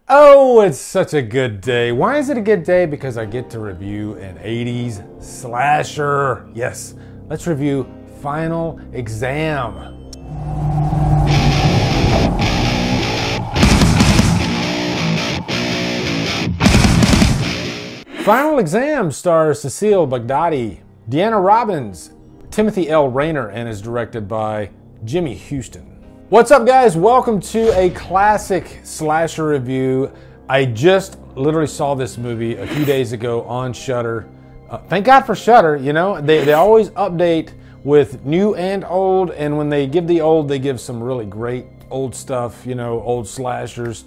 Oh, it's such a good day. Why is it a good day? Because I get to review an 80s slasher. Yes, let's review Final Exam. Final Exam stars Cecile Baghdadi, Deanna Robbins, Timothy L. Rayner, and is directed by Jimmy Houston. What's up, guys? Welcome to a classic slasher review. I just literally saw this movie a few days ago on Shudder. Thank God for Shudder. You know, they always update with new and old, and when they give the old, they give some really great old stuff, you know, old slashers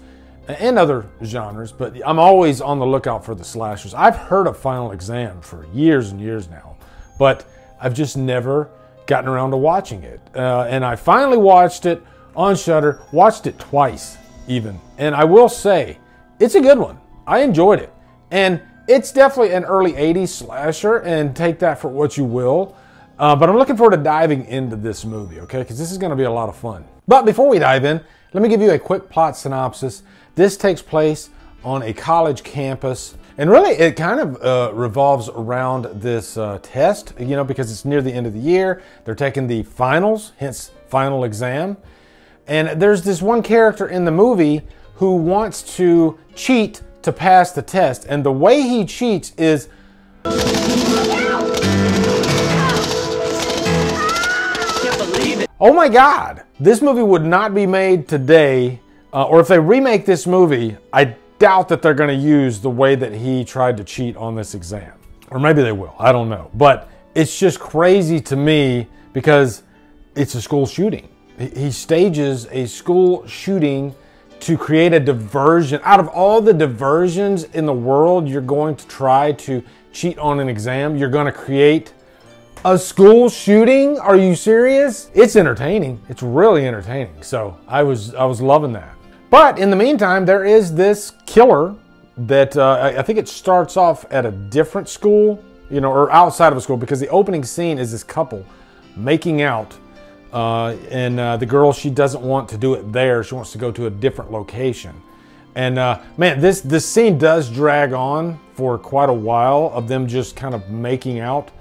and other genres, but I'm always on the lookout for the slashers. I've heard of Final Exam for years and years now, but I've just never gotten around to watching it. And I finally watched it on Shudder, watched it twice even. And I will say, it's a good one. I enjoyed it. And it's definitely an early 80s slasher, and take that for what you will. But I'm looking forward to diving into this movie, okay? Because this is going to be a lot of fun. But before we dive in, let me give you a quick plot synopsis. This takes place on a college campus. And really, it kind of revolves around this test, you know, because it's near the end of the year. They're taking the finals, hence Final Exam. And there's this one character in the movie who wants to cheat to pass the test. And the way he cheats is... Can't believe it. Oh my God. This movie would not be made today. Or if they remake this movie, I doubt that they're going to use the way that he tried to cheat on this exam. Or maybe they will. I don't know. But it's just crazy to me because it's a school shooting. He stages a school shooting to create a diversion. Out of all the diversions in the world, you're going to try to cheat on an exam. You're going to create a school shooting? Are you serious? It's entertaining. It's really entertaining. So I was loving that. But in the meantime, there is this killer that I think it starts off at a different school, you know, or outside of a school, because the opening scene is this couple making out. And the girl, she doesn't want to do it there. She wants to go to a different location. And man, this scene does drag on for quite a while of them just kind of making out.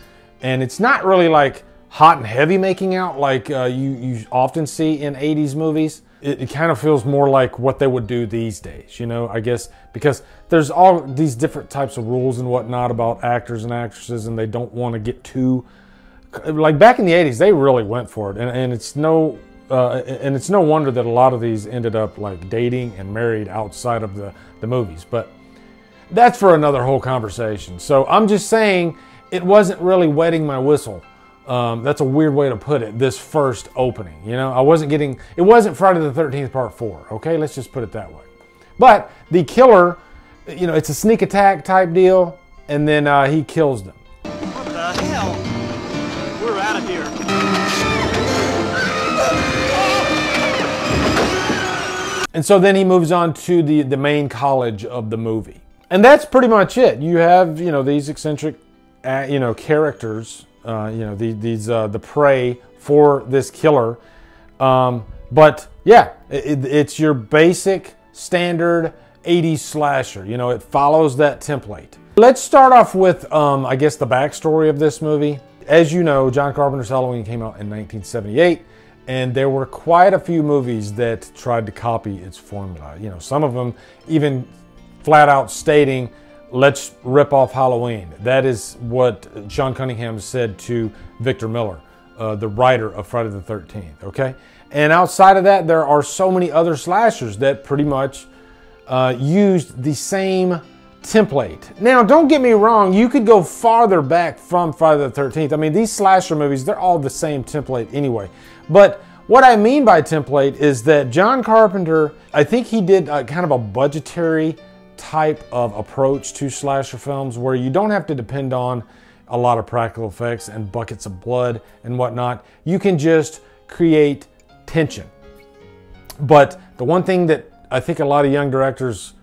And it's not really like hot and heavy making out like you often see in 80s movies. It kind of feels more like what they would do these days, you know, I guess, because there's all these different types of rules and whatnot about actors and actresses, and they don't want to get too... Like back in the 80s, they really went for it, and it's no wonder that a lot of these ended up like dating and married outside of the movies. But that's for another whole conversation. So I'm just saying it wasn't really wetting my whistle. That's a weird way to put it. This first opening, you know, it wasn't Friday the 13th Part 4. Okay, let's just put it that way. But the killer, you know, it's a sneak attack type deal, and then he kills them. What the hell? We're out of here. And so then he moves on to the main college of the movie. And that's pretty much it. You have, you know, these eccentric, you know, characters, you know, the prey for this killer. But yeah, it's your basic standard 80s slasher. You know, it follows that template. Let's start off with, I guess, the backstory of this movie. As you know, John Carpenter's Halloween came out in 1978, and there were quite a few movies that tried to copy its formula. You know, some of them even flat out stating, let's rip off Halloween. That is what Sean Cunningham said to Victor Miller, the writer of Friday the 13th, okay? And outside of that, there are so many other slashers that pretty much used the same template. Now, don't get me wrong, you could go farther back from Friday the 13th. I mean, these slasher movies, they're all the same template anyway. But what I mean by template is that John Carpenter, I think he did kind of a budgetary type of approach to slasher films where you don't have to depend on a lot of practical effects and buckets of blood and whatnot. You can just create tension. But the one thing that I think a lot of young directors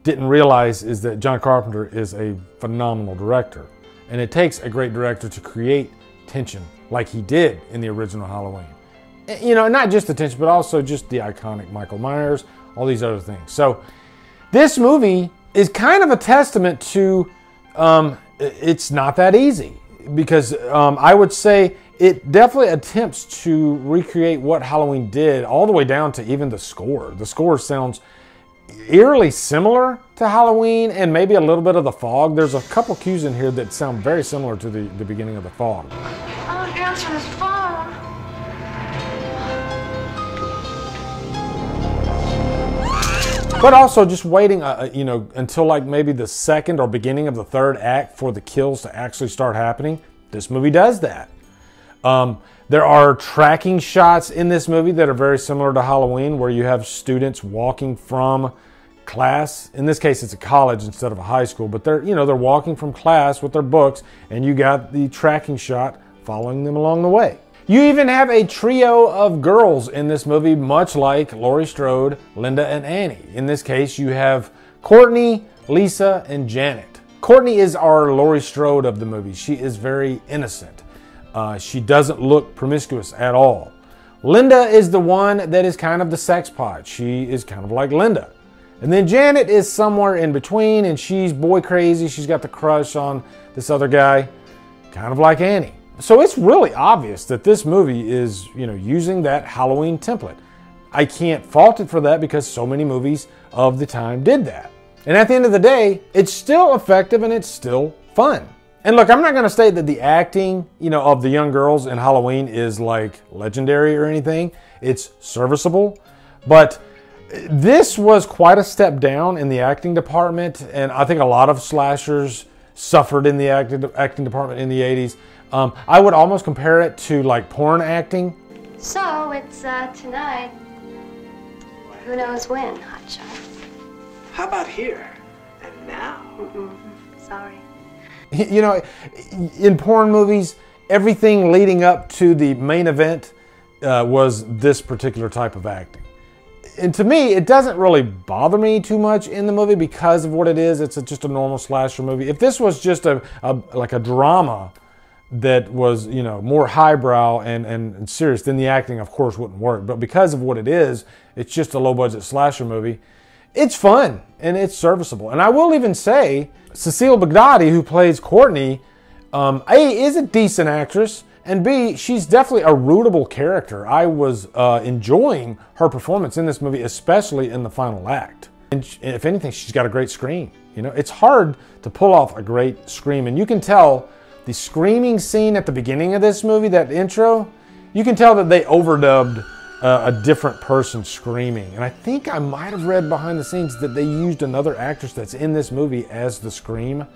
didn't realize is that John Carpenter is a phenomenal director. And it takes a great director to create tension like he did in the original Halloween. You know, not just the tension, but also just the iconic Michael Myers, all these other things. So This movie is kind of a testament to it's not that easy, because I would say it definitely attempts to recreate what Halloween did, all the way down to even the score. The score sounds eerily similar to Halloween, and maybe a little bit of The Fog. There's a couple cues in here that sound very similar to the beginning of The Fog. I don't answer his phone. But also just waiting, until like maybe the second or beginning of the third act for the kills to actually start happening. This movie does that. There are tracking shots in this movie that are very similar to Halloween, where you have students walking from class. In this case, it's a college instead of a high school, but they're walking from class with their books, and you got the tracking shot following them along the way. You even have a trio of girls in this movie, much like Laurie Strode, Linda, and Annie. In this case, you have Courtney, Lisa, and Janet. Courtney is our Laurie Strode of the movie. She is very innocent. She doesn't look promiscuous at all. Linda is the one that is kind of the sex pot. She is kind of like Linda. And then Janet is somewhere in between, and she's boy crazy. She's got the crush on this other guy, kind of like Annie. So it's really obvious that this movie is, using that Halloween template. I can't fault it for that, because so many movies of the time did that. And at the end of the day, it's still effective and it's still fun. And look, I'm not going to say that the acting, of the young girls in Halloween is like legendary or anything. It's serviceable, but this was quite a step down in the acting department, and I think a lot of slashers suffered in the acting department in the 80s. I would almost compare it to like porn acting. So it's tonight. Who knows when, hotshot? How about here and now? Sorry. In porn movies, everything leading up to the main event was this particular type of acting. And to me, it doesn't really bother me too much in the movie because of what it is. It's just a normal slasher movie. If this was just like a drama that was, more highbrow and serious, then the acting, of course, wouldn't work. But because of what it is, it's just a low-budget slasher movie. It's fun and it's serviceable. And I will even say, Cecile Baghdadi, who plays Courtney, A, is a decent actress, and B, she's definitely a rootable character. I was enjoying her performance in this movie, especially in the final act. And if anything, she's got a great scream. It's hard to pull off a great scream, and you can tell the screaming scene at the beginning of this movie, that intro, you can tell that they overdubbed a different person screaming. And I think I might have read behind the scenes that they used another actress that's in this movie as the scream.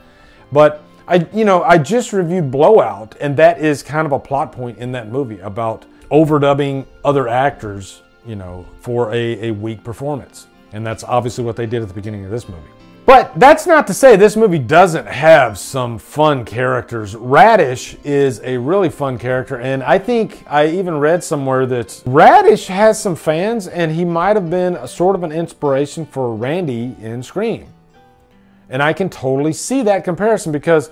But I just reviewed Blowout, and that is kind of a plot point in that movie about overdubbing other actors, for a weak performance. And that's obviously what they did at the beginning of this movie. But that's not to say this movie doesn't have some fun characters. Radish is a really fun character, and I think I even read somewhere that Radish has some fans, and he might have been a sort of an inspiration for Randy in Scream. And I can totally see that comparison, because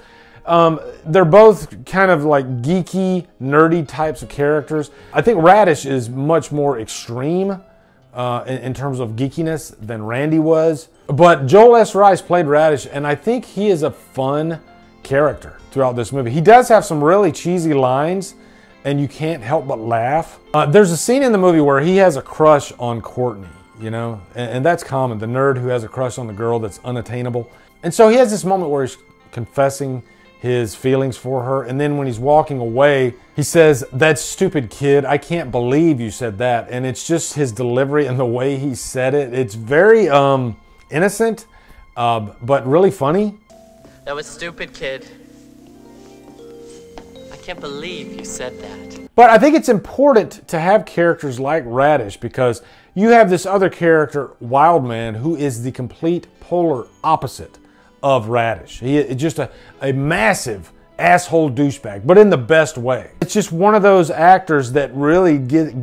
they're both kind of like geeky, nerdy types of characters. I think Radish is much more extreme in terms of geekiness than Randy was. But Joel S. Rice played Radish, and I think he is a fun character throughout this movie. He does have some really cheesy lines, and you can't help but laugh. There's a scene in the movie where he has a crush on Courtney, and that's common. The nerd who has a crush on the girl that's unattainable. And so he has this moment where he's confessing his feelings for her, and then when he's walking away, he says, "That stupid kid, I can't believe you said that." And it's just his delivery and the way he said it. It's very innocent, but really funny. That was stupid, kid. I can't believe you said that. But I think it's important to have characters like Radish, because you have this other character, Wildman, who is the complete polar opposite of Radish. He is just a massive asshole douchebag, but in the best way. It's just one of those actors that really gives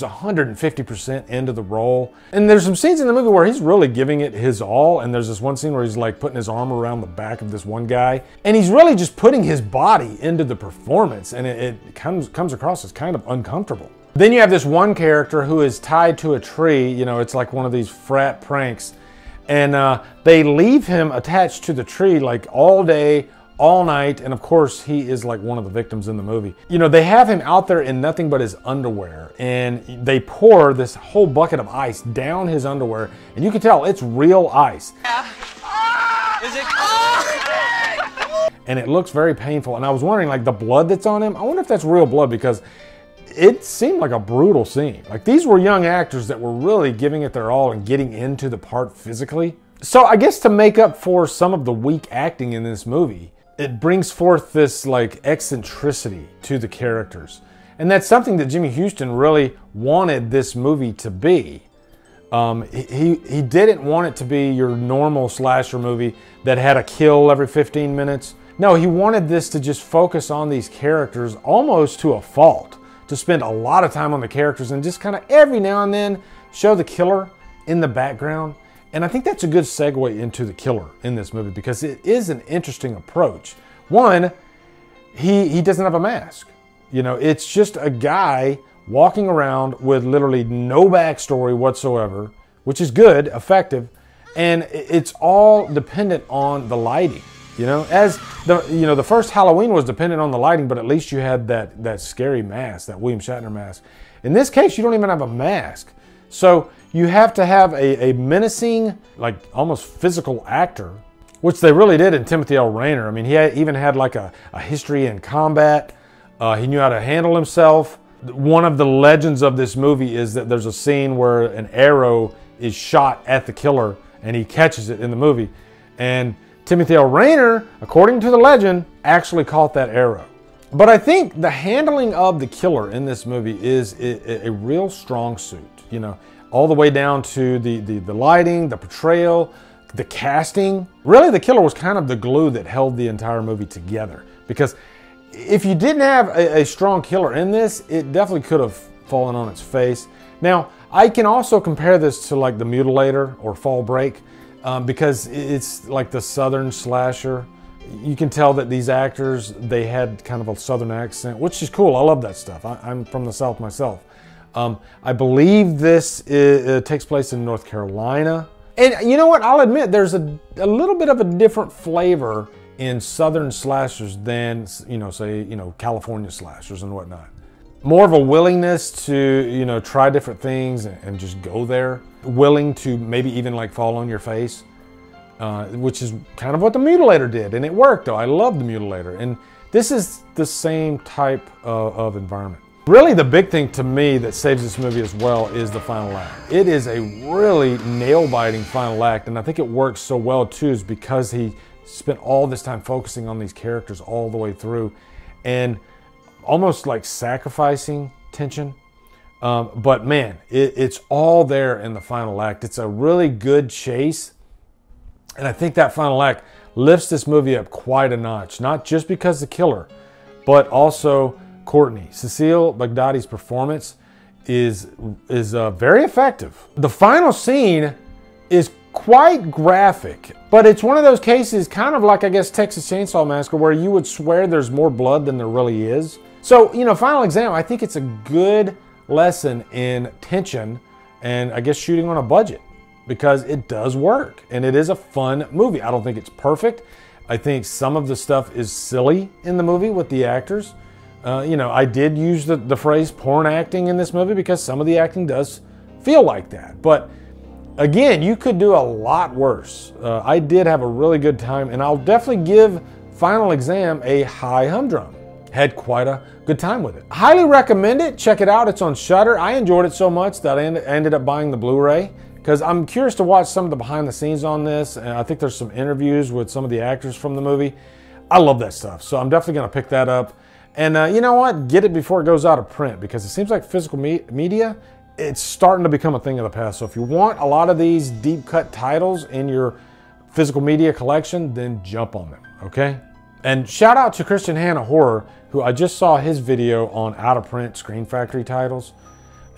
150% into the role. And there's some scenes in the movie where he's really giving it his all, and there's this one scene where he's like putting his arm around the back of this one guy, and he's really just putting his body into the performance, and it comes across as kind of uncomfortable. Then you have this one character who is tied to a tree. It's like one of these frat pranks. And they leave him attached to the tree like all day, all night, and of course he is like one of the victims in the movie. You know, they have him out there in nothing but his underwear, and they pour this whole bucket of ice down his underwear, and you can tell it's real ice. Is it? And it looks very painful, and I was wondering, like, the blood that's on him, I wonder if that's real blood, because it seemed like a brutal scene. Like, these were young actors that were really giving it their all and getting into the part physically. So I guess to make up for some of the weak acting in this movie, it brings forth this like eccentricity to the characters. And that's something that Jimmy Houston really wanted this movie to be. He didn't want it to be your normal slasher movie that had a kill every 15 minutes. No, he wanted this to just focus on these characters almost to a fault. To spend a lot of time on the characters and just kind of every now and then show the killer in the background. And I think that's a good segue into the killer in this movie, because it is an interesting approach. One, he doesn't have a mask. You know, it's just a guy walking around with literally no backstory whatsoever, which is good, effective, and it's all dependent on the lighting. You know, as the first Halloween was dependent on the lighting, but at least you had that scary mask, that William Shatner mask. In this case, you don't even have a mask. So you have to have a menacing, like almost physical actor, which they really did in Timothy L. Rayner. I mean, he even had like a history in combat. He knew how to handle himself. One of the legends of this movie is that there's a scene where an arrow is shot at the killer and he catches it in the movie. And Timothy L. Rayner, according to the legend, actually caught that arrow. But I think the handling of the killer in this movie is a real strong suit. You know, all the way down to the lighting, the portrayal, the casting. Really, the killer was kind of the glue that held the entire movie together. Because if you didn't have a strong killer in this, it definitely could have fallen on its face. Now, I can also compare this to like The Mutilator or Fall Break, because it's like the Southern slasher. You can tell that these actors, they had kind of a Southern accent, which is cool. I love that stuff. I'm from the South myself. I believe this takes place in North Carolina. And you know what? I'll admit there's a little bit of a different flavor in Southern slashers than, say, California slashers and whatnot. More of a willingness to, try different things and just go there. Willing to maybe even like fall on your face, which is kind of what The Mutilator did. And it worked, though. I love The Mutilator. And this is the same type of environment. Really, the big thing to me that saves this movie as well is the final act. It is a really nail-biting final act, and I think it works so well too is because he spent all this time focusing on these characters all the way through and almost like sacrificing tension. But man, it's all there in the final act. It's a really good chase, and I think that final act lifts this movie up quite a notch, not just because the killer, but also Courtney. Cecile Baghdadi's performance is very effective. The final scene is quite graphic, but it's one of those cases, kind of like, I guess, Texas Chainsaw Massacre, where you would swear there's more blood than there really is. So, Final Exam, I think it's a good lesson in tension and, I guess, shooting on a budget, because it does work, and it is a fun movie. I don't think it's perfect. I think some of the stuff is silly in the movie with the actors. I did use the phrase porn acting in this movie because some of the acting does feel like that. But again, you could do a lot worse. I did have a really good time, and I'll definitely give Final Exam a high humdrum. Had quite a good time with it. Highly recommend it. Check it out. It's on Shudder. I enjoyed it so much that I ended up buying the Blu-ray because I'm curious to watch some of the behind the scenes on this, and I think there's some interviews with some of the actors from the movie. I love that stuff, so I'm definitely going to pick that up. And you know what? Get it before it goes out of print, because it seems like physical media, it's starting to become a thing of the past. So if you want a lot of these deep cut titles in your physical media collection, then jump on them, okay? And shout out to Christian Hanna Horror, who I just saw his video on out of print Screen Factory titles.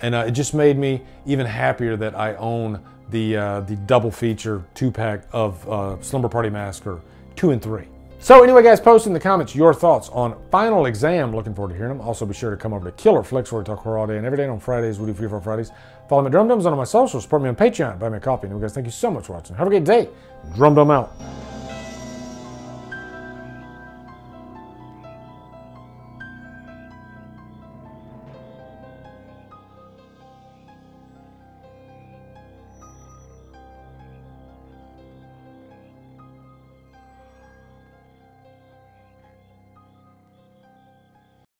And it just made me even happier that I own the double feature 2-pack of Slumber Party Massacre 2 and 3. So anyway, guys, post in the comments your thoughts on Final Exam. Looking forward to hearing them. Also, be sure to come over to Killer Flicks, where we talk horror all day and every day. And on Fridays, we do Free for Fridays. Follow me at Drumdums on all my socials. Support me on Patreon. Buy me a coffee. And guys, thank you so much for watching. Have a great day. Drumdum out.